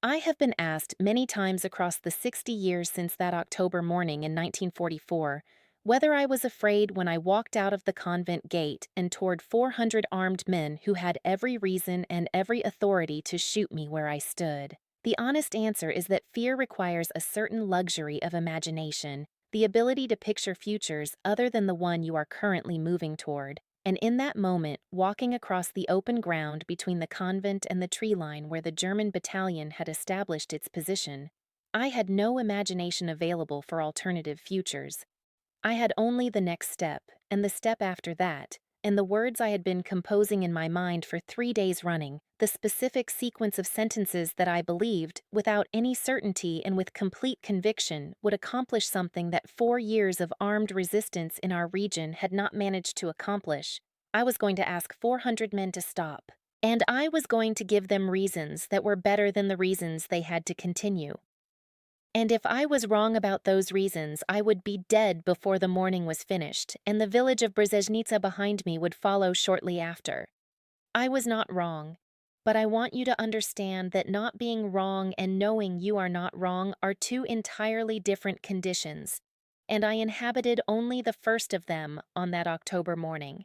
I have been asked many times across the 60 years since that October morning in 1944 whether I was afraid when I walked out of the convent gate and toward 400 armed men who had every reason and every authority to shoot me where I stood. The honest answer is that fear requires a certain luxury of imagination, the ability to picture futures other than the one you are currently moving toward. And in that moment, walking across the open ground between the convent and the tree line where the German battalion had established its position, I had no imagination available for alternative futures. I had only the next step, and the step after that, and the words I had been composing in my mind for 3 days running, the specific sequence of sentences that I believed, without any certainty and with complete conviction, would accomplish something that 4 years of armed resistance in our region had not managed to accomplish. I was going to ask 400 men to stop, and I was going to give them reasons that were better than the reasons they had to continue. And if I was wrong about those reasons, I would be dead before the morning was finished, and the village of Brzeźnica behind me would follow shortly after. I was not wrong, but I want you to understand that not being wrong and knowing you are not wrong are two entirely different conditions, and I inhabited only the first of them on that October morning.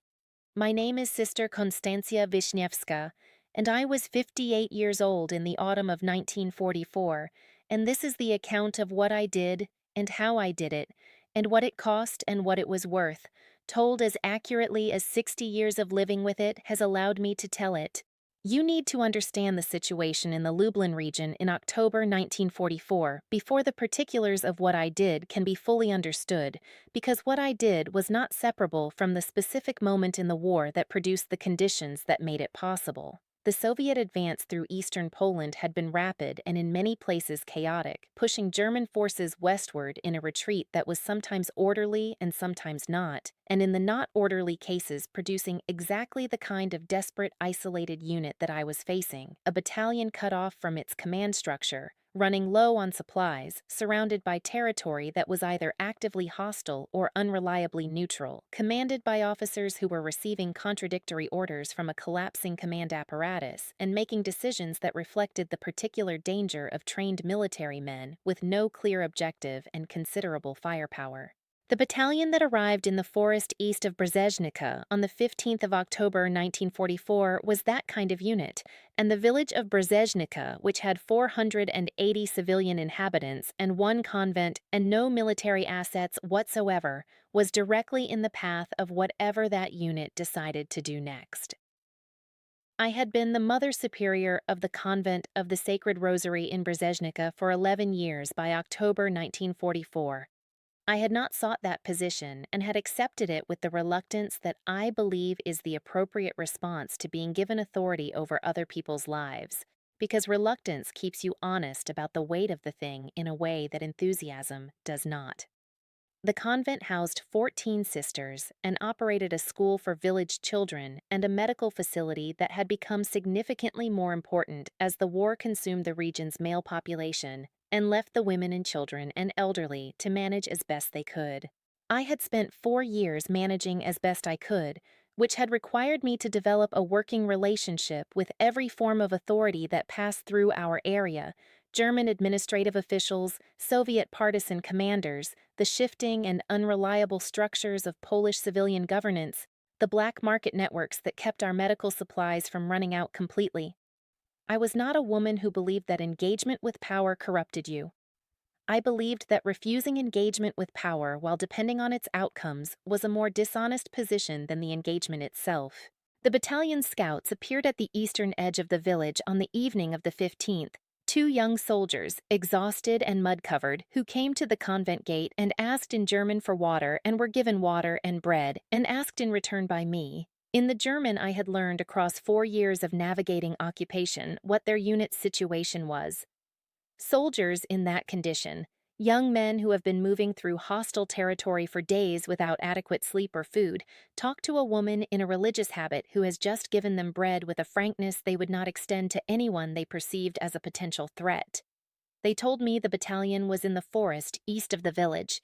My name is Sister Konstancja Wiśniewska, and I was 58 years old in the autumn of 1944, and this is the account of what I did and how I did it, and what it cost and what it was worth, told as accurately as 60 years of living with it has allowed me to tell it. You need to understand the situation in the Lublin region in October 1944 before the particulars of what I did can be fully understood, because what I did was not separable from the specific moment in the war that produced the conditions that made it possible. The Soviet advance through eastern Poland had been rapid and in many places chaotic, pushing German forces westward in a retreat that was sometimes orderly and sometimes not, and in the not orderly cases producing exactly the kind of desperate isolated unit that I was facing, a battalion cut off from its command structure, running low on supplies, surrounded by territory that was either actively hostile or unreliably neutral, commanded by officers who were receiving contradictory orders from a collapsing command apparatus, and making decisions that reflected the particular danger of trained military men with no clear objective and considerable firepower. The battalion that arrived in the forest east of Brzeźnica on the 15th of October 1944 was that kind of unit, and the village of Brzeźnica, which had 480 civilian inhabitants and one convent and no military assets whatsoever, was directly in the path of whatever that unit decided to do next. I had been the Mother Superior of the Convent of the Sacred Rosary in Brzeźnica for 11 years by October 1944. I had not sought that position and had accepted it with the reluctance that I believe is the appropriate response to being given authority over other people's lives, because reluctance keeps you honest about the weight of the thing in a way that enthusiasm does not. The convent housed 14 sisters and operated a school for village children and a medical facility that had become significantly more important as the war consumed the region's male population and left the women and children and elderly to manage as best they could. I had spent 4 years managing as best I could, which had required me to develop a working relationship with every form of authority that passed through our area: German administrative officials, Soviet partisan commanders, the shifting and unreliable structures of Polish civilian governance, the black market networks that kept our medical supplies from running out completely. I was not a woman who believed that engagement with power corrupted you. I believed that refusing engagement with power while depending on its outcomes was a more dishonest position than the engagement itself. The battalion's scouts appeared at the eastern edge of the village on the evening of the 15th, two young soldiers, exhausted and mud-covered, who came to the convent gate and asked in German for water and were given water and bread, and asked in return by me, in the German I had learned across 4 years of navigating occupation, what their unit's situation was. Soldiers in that condition, young men who have been moving through hostile territory for days without adequate sleep or food, talk to a woman in a religious habit who has just given them bread with a frankness they would not extend to anyone they perceived as a potential threat. They told me the battalion was in the forest east of the village.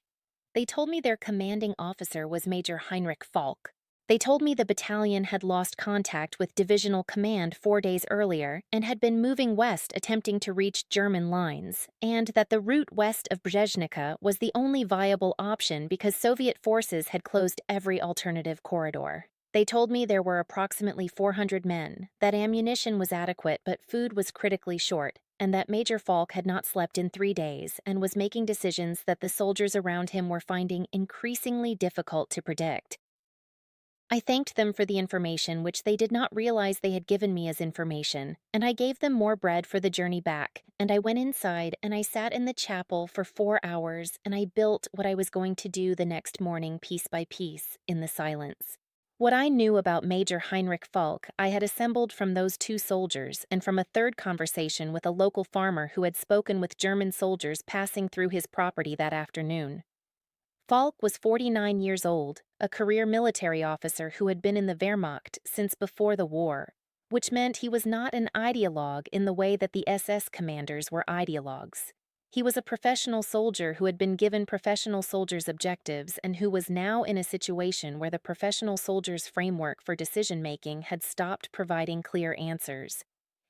They told me their commanding officer was Major Heinrich Falk. They told me the battalion had lost contact with divisional command 4 days earlier and had been moving west attempting to reach German lines, and that the route west of Brzeźnica was the only viable option because Soviet forces had closed every alternative corridor. They told me there were approximately 400 men, that ammunition was adequate but food was critically short, and that Major Falk had not slept in 3 days and was making decisions that the soldiers around him were finding increasingly difficult to predict. I thanked them for the information which they did not realize they had given me as information, and I gave them more bread for the journey back, and I went inside and I sat in the chapel for 4 hours and I built what I was going to do the next morning piece by piece in the silence. What I knew about Major Heinrich Falk I had assembled from those 2 soldiers and from a third conversation with a local farmer who had spoken with German soldiers passing through his property that afternoon. Falk was 49 years old, a career military officer who had been in the Wehrmacht since before the war, which meant he was not an ideologue in the way that the SS commanders were ideologues. He was a professional soldier who had been given professional soldiers' objectives and who was now in a situation where the professional soldiers' framework for decision-making had stopped providing clear answers.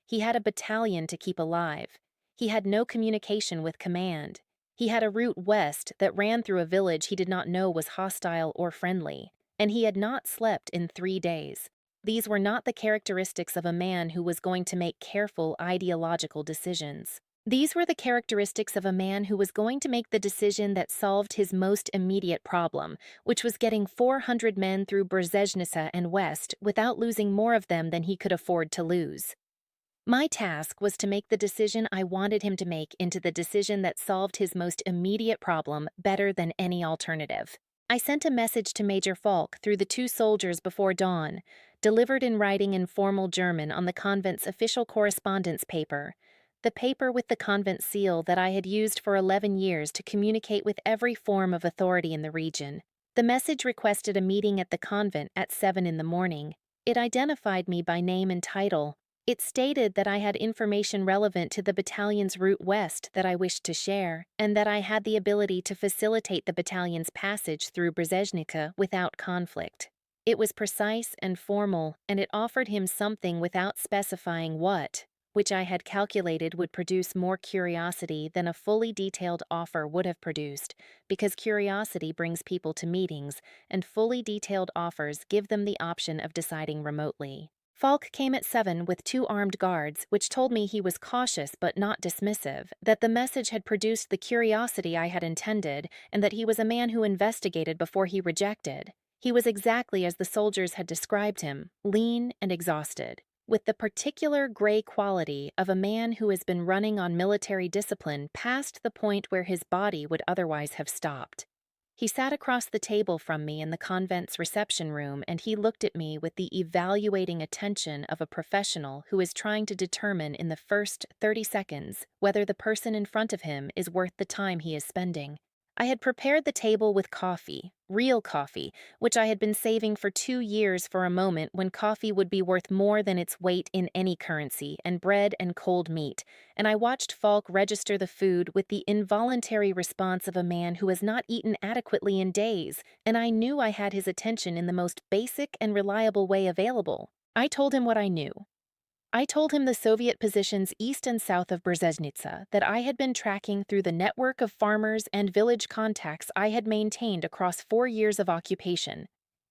He had a battalion to keep alive. He had no communication with command. He had a route west that ran through a village he did not know was hostile or friendly, and he had not slept in 3 days. These were not the characteristics of a man who was going to make careful ideological decisions. These were the characteristics of a man who was going to make the decision that solved his most immediate problem, which was getting 400 men through Brzeźnica and west without losing more of them than he could afford to lose. My task was to make the decision I wanted him to make into the decision that solved his most immediate problem better than any alternative. I sent a message to Major Falk through the 2 soldiers before dawn, delivered in writing in formal German on the convent's official correspondence paper, the paper with the convent seal that I had used for 11 years to communicate with every form of authority in the region. The message requested a meeting at the convent at 7 in the morning. It identified me by name and title. It stated that I had information relevant to the battalion's route west that I wished to share, and that I had the ability to facilitate the battalion's passage through Brzeźnica without conflict. It was precise and formal, and it offered him something without specifying what, which I had calculated would produce more curiosity than a fully detailed offer would have produced, because curiosity brings people to meetings, and fully detailed offers give them the option of deciding remotely. Falk came at 7 with 2 armed guards, which told me he was cautious but not dismissive, that the message had produced the curiosity I had intended, and that he was a man who investigated before he rejected. He was exactly as the soldiers had described him, lean and exhausted, with the particular gray quality of a man who has been running on military discipline past the point where his body would otherwise have stopped. He sat across the table from me in the convent's reception room, and he looked at me with the evaluating attention of a professional who is trying to determine in the first 30 seconds whether the person in front of him is worth the time he is spending. I had prepared the table with coffee, real coffee, which I had been saving for 2 years for a moment when coffee would be worth more than its weight in any currency, and bread and cold meat, and I watched Falk register the food with the involuntary response of a man who has not eaten adequately in days, and I knew I had his attention in the most basic and reliable way available. I told him what I knew. I told him the Soviet positions east and south of Brzeźnica that I had been tracking through the network of farmers and village contacts I had maintained across 4 years of occupation.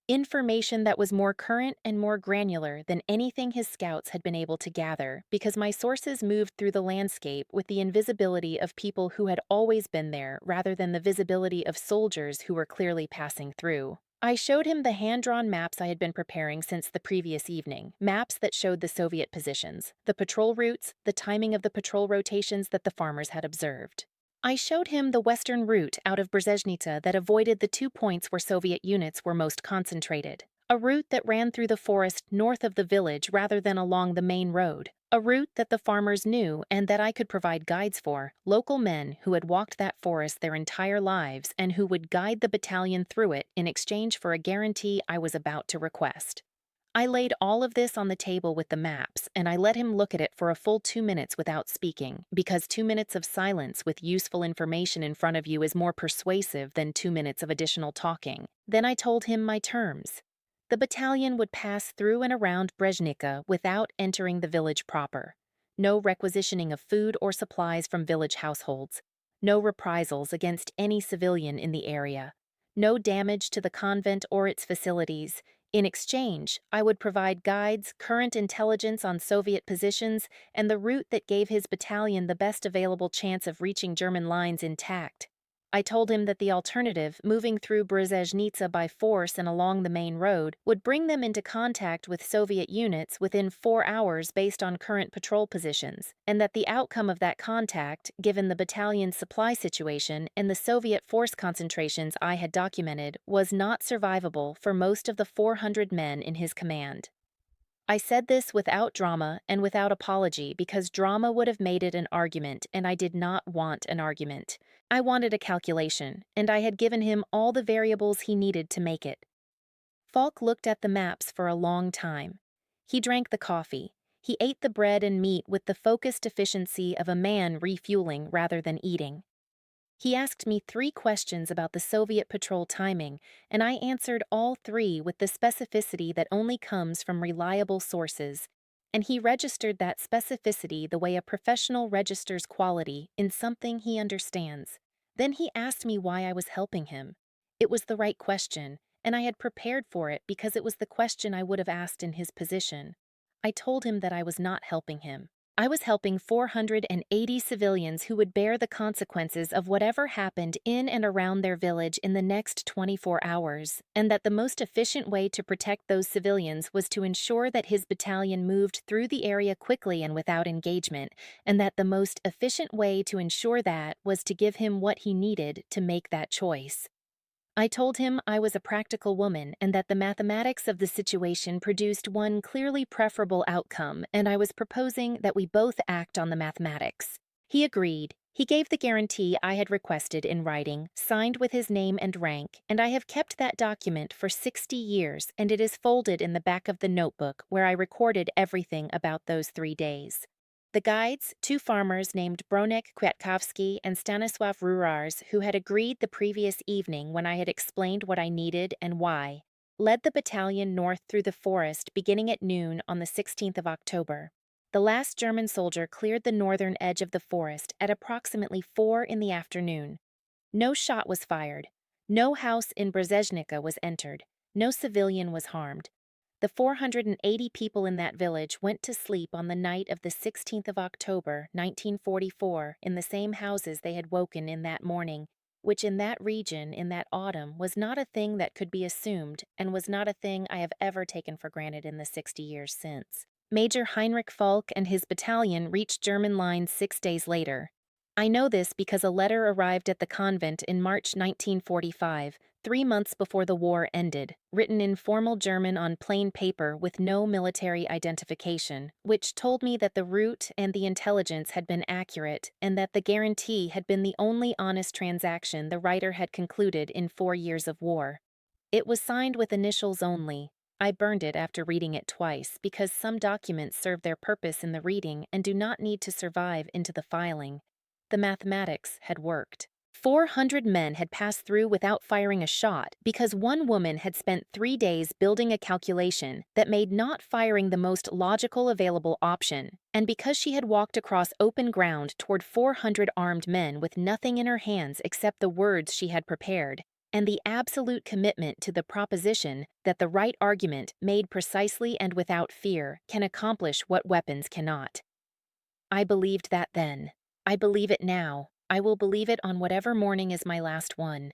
Information that was more current and more granular than anything his scouts had been able to gather, because my sources moved through the landscape with the invisibility of people who had always been there rather than the visibility of soldiers who were clearly passing through. I showed him the hand-drawn maps I had been preparing since the previous evening, maps that showed the Soviet positions, the patrol routes, the timing of the patrol rotations that the farmers had observed. I showed him the western route out of Brzeźnica that avoided the 2 points where Soviet units were most concentrated, a route that ran through the forest north of the village rather than along the main road, a route that the farmers knew and that I could provide guides for, local men who had walked that forest their entire lives and who would guide the battalion through it in exchange for a guarantee I was about to request. I laid all of this on the table with the maps, and I let him look at it for a full 2 minutes without speaking, because 2 minutes of silence with useful information in front of you is more persuasive than 2 minutes of additional talking. Then I told him my terms. The battalion would pass through and around Brezhnica without entering the village proper. No requisitioning of food or supplies from village households. No reprisals against any civilian in the area. No damage to the convent or its facilities. In exchange, I would provide guides, current intelligence on Soviet positions, and the route that gave his battalion the best available chance of reaching German lines intact. I told him that the alternative, moving through Brzeźnica by force and along the main road, would bring them into contact with Soviet units within 4 hours based on current patrol positions, and that the outcome of that contact, given the battalion's supply situation and the Soviet force concentrations I had documented, was not survivable for most of the 400 men in his command. I said this without drama and without apology because drama would have made it an argument, and I did not want an argument. I wanted a calculation, and I had given him all the variables he needed to make it. Falk looked at the maps for a long time. He drank the coffee. He ate the bread and meat with the focused efficiency of a man refueling rather than eating. He asked me 3 questions about the Soviet patrol timing, and I answered all 3 with the specificity that only comes from reliable sources. And he registered that specificity the way a professional registers quality in something he understands. Then he asked me why I was helping him. It was the right question, and I had prepared for it because it was the question I would have asked in his position. I told him that I was not helping him. I was helping 480 civilians who would bear the consequences of whatever happened in and around their village in the next 24 hours, and that the most efficient way to protect those civilians was to ensure that his battalion moved through the area quickly and without engagement, and that the most efficient way to ensure that was to give him what he needed to make that choice. I told him I was a practical woman and that the mathematics of the situation produced one clearly preferable outcome, and I was proposing that we both act on the mathematics. He agreed. He gave the guarantee I had requested in writing, signed with his name and rank, and I have kept that document for 60 years, and it is folded in the back of the notebook where I recorded everything about those 3 days. The guides, 2 farmers named Bronek Kwiatkowski and Stanisław Rurars, who had agreed the previous evening when I had explained what I needed and why, led the battalion north through the forest beginning at noon on the 16th of October. The last German soldier cleared the northern edge of the forest at approximately 4 in the afternoon. No shot was fired. No house in Brzeźnica was entered. No civilian was harmed. The 480 people in that village went to sleep on the night of the 16th of October, 1944, in the same houses they had woken in that morning, which in that region, in that autumn, was not a thing that could be assumed, and was not a thing I have ever taken for granted in the 60 years since. Major Heinrich Falk and his battalion reached German lines 6 days later. I know this because a letter arrived at the convent in March 1945, 3 months before the war ended, written in formal German on plain paper with no military identification, which told me that the route and the intelligence had been accurate and that the guarantee had been the only honest transaction the writer had concluded in 4 years of war. It was signed with initials only. I burned it after reading it twice because some documents serve their purpose in the reading and do not need to survive into the filing. The mathematics had worked. 400 men had passed through without firing a shot because one woman had spent 3 days building a calculation that made not firing the most logical available option, and because she had walked across open ground toward 400 armed men with nothing in her hands except the words she had prepared, and the absolute commitment to the proposition that the right argument, made precisely and without fear, can accomplish what weapons cannot. I believed that then. I believe it now. I will believe it on whatever morning is my last one.